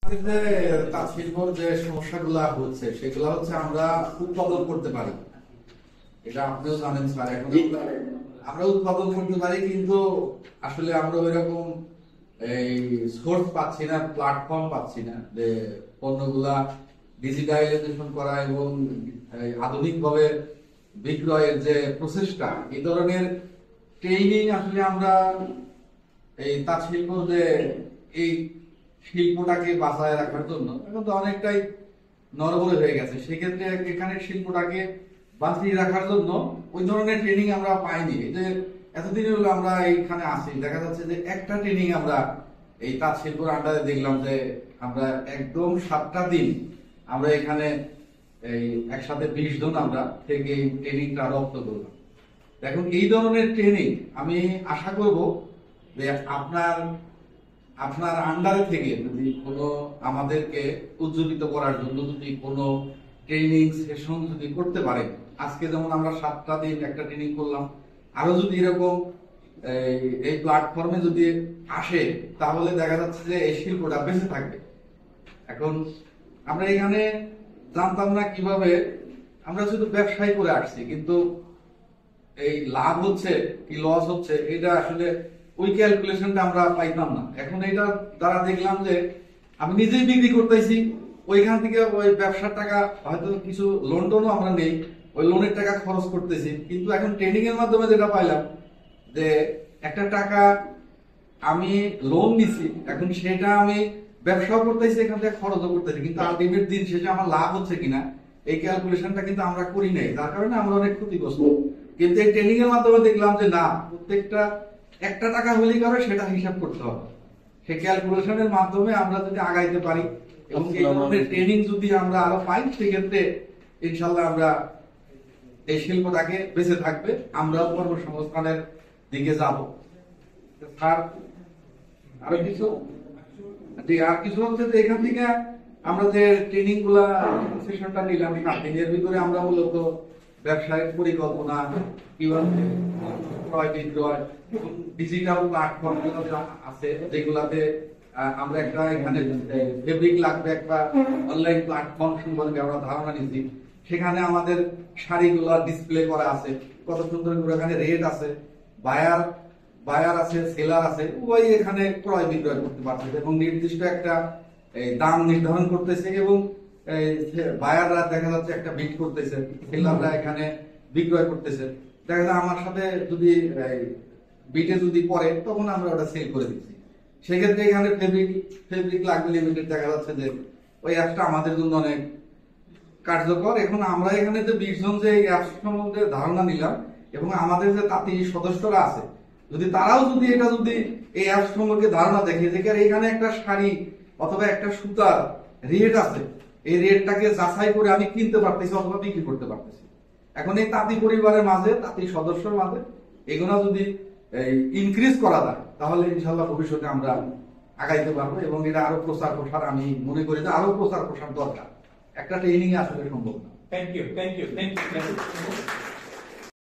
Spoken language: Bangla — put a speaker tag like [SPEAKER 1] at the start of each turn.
[SPEAKER 1] যে তাঁত শিল্পর যে সমস্যাগুলা হচ্ছে সেগুলা হচ্ছে আমরা উৎপাদন করতে পারি, এটা আপনিও জানেন স্যার। এখন আমরা উৎপাদন করতে পারি কিন্তু আসলে আমরা ওইরকম এই সোর্স পাচ্ছি না, প্ল্যাটফর্ম পাচ্ছি না যে পণ্যগুলা ডিজিটালাইজেশন করা এবং আধুনিক ভাবে বিক্রয়ের যে প্রসেসটা, এই ধরনের ট্রেনিং আসলে আমরা এই তাঁত শিল্প যে এই শিল্পটাকে বাঁচায় রাখার জন্য এখন তো অনেকটাই নড়বড়ে হয়ে গেছে। সেক্ষেত্রে এখানে শিল্পটাকে বাঁচিয়ে রাখার জন্য ওই ধরনের ট্রেনিং আমরা পাইনি। এই যে এতদিন হলো আমরা এইখানে আসি, দেখা যাচ্ছে যে একটা ট্রেনিং আমরা এই তাঁত শিল্পের আন্ডারে দেখলাম যে আমরা একদম 7টা দিন আমরা এখানে এই একসাথে 20 জন আমরা থেকে এই ট্রেনিংটা রপ্ত করলাম। এখন এই ধরনের ট্রেনিং আমি আশা করব যে আপনার আন্ডারে থেকে যদি কোনো আমাদেরকে উজ্জীবিত করার জন্য যদি কোনো ট্রেনিং সেশন যদি করতে পারে, আজকে যেমন আমরা 7টা দিন একটা ট্রেনিং করলাম, আরো যদি এরকম এই প্ল্যাটফর্মে যদি আসে তাহলে দেখা যাচ্ছে যে এই শিল্পটা বেঁচে থাকবে। এখন আমরা এখানে জানতাম না কিভাবে, আমরা শুধু ব্যবসায় করে আসছি, কিন্তু এই লাভ হচ্ছে কি লস হচ্ছে এটা আসলে ওই ক্যালকুলেশনটা আমরা পাইতাম না। এখন এটা দ্বারা দেখলাম যে আমি নিজেই বিক্রি করতেছি, ওইখান থেকে ওই ব্যবসার টাকা হয়তো কিছু লোন টোনও আমরা নেই, ওই লোনের টাকা খরচ করতেছি। কিন্তু এখন ট্রেনিং এর মাধ্যমে যেটা পাইলাম যে একটা টাকা আমি লোন নিছি, এখন সেটা আমি ব্যবসাও করতেছি, এখান থেকে খরচও করতেছি, কিন্তু আলটিমেট দিন শেষে আমার লাভ হচ্ছে কিনা এই ক্যালকুলেশনটা কিন্তু আমরা করি নাই, যার কারণে আমরা অনেক ক্ষতিগ্রস্ত। কিন্তু এই ট্রেনিং এর মাধ্যমে দেখলাম যে না, প্রত্যেকটা একটা টাকা হলেই করে সেটা হিসাব করতে হবে। সেই ক্যালকুলেশনের মাধ্যমে আমরা যদি আগাইতে পারি এবং এই ধরনের ট্রেনিং যদি আমরা আরো পাই, সেক্ষেত্রে ইনশাল্লাহ আমরা এই শিল্পটাকে বেঁচে থাকবে, আমরাও কর্মসংস্থানের দিকে যাব। আর কিছু হচ্ছে যে এখান থেকে আমরা যে ট্রেনিং গুলা সেশনটা নিলাম 7 দিনের ভিতরে, আমরা মূলত ব্যবসায়িক পরিকল্পনা কিভাবে ক্রয় বিক্রয়, ডিজিটাল প্ল্যাটফর্ম আছে যেগুলাতে আমরা একটা এখানে ফেব্রিক লাগবে, একটা অনলাইন প্ল্যাটফর্ম সম্পর্কে আমরা ধারণা নিচ্ছি। সেখানে আমাদের শাড়িগুলা ডিসপ্লে করা আছে, কত সুন্দর করে এখানে রেট আছে, বায়ার আছে, সেলার আছে, ওই এখানে ক্রয় বিক্রয় করতে পারছে এবং নির্দিষ্ট একটা দাম নির্ধারণ করতেছে এবং বায়াররা দেখা যাচ্ছে একটা বিট করতেছে, সেলাররা এখানে বিক্রয় করতেছে। দেখা যায় আমার সাথে যদি বিটে যদি পড়ে তখন আমরা ওটা সেল করে দিচ্ছি। সেক্ষেত্রে এখানে ফেব্রিক লাগবে লিমিটেড দেখা যাচ্ছে যে ওই অ্যাপটা আমাদের জন্য অনেক কার্যকর। এখন আমরা এখানে যে 20 জন যে অ্যাপ সম্বন্ধে ধারণা নিলাম এবং আমাদের যে তাঁতি সদস্যরা আছে, যদি তারাও যদি এটা যদি এই অ্যাপ সম্পর্কে ধারণা দেখে যে এখানে একটা শাড়ি অথবা একটা সুতার রেট আছে, এই রেটটাকে যাচাই করে আমি কিনতে পারতেছি অথবা বিক্রি করতে পারতেছি। এখন এই তাঁতি পরিবারের মাঝে, তাঁতি সদস্যের মাঝে এগুলো যদি ইনক্রিজ করা যায় তাহলে ইনশাল্লাহ ভবিষ্যতে আমরা আগাইতে পারবো এবং এটা আরো প্রচার প্রসার, আমি মনে করি যে আরো প্রচার প্রসার দরকার, একটা ট্রেনিং আসলে সম্ভব না।
[SPEAKER 2] Thank you.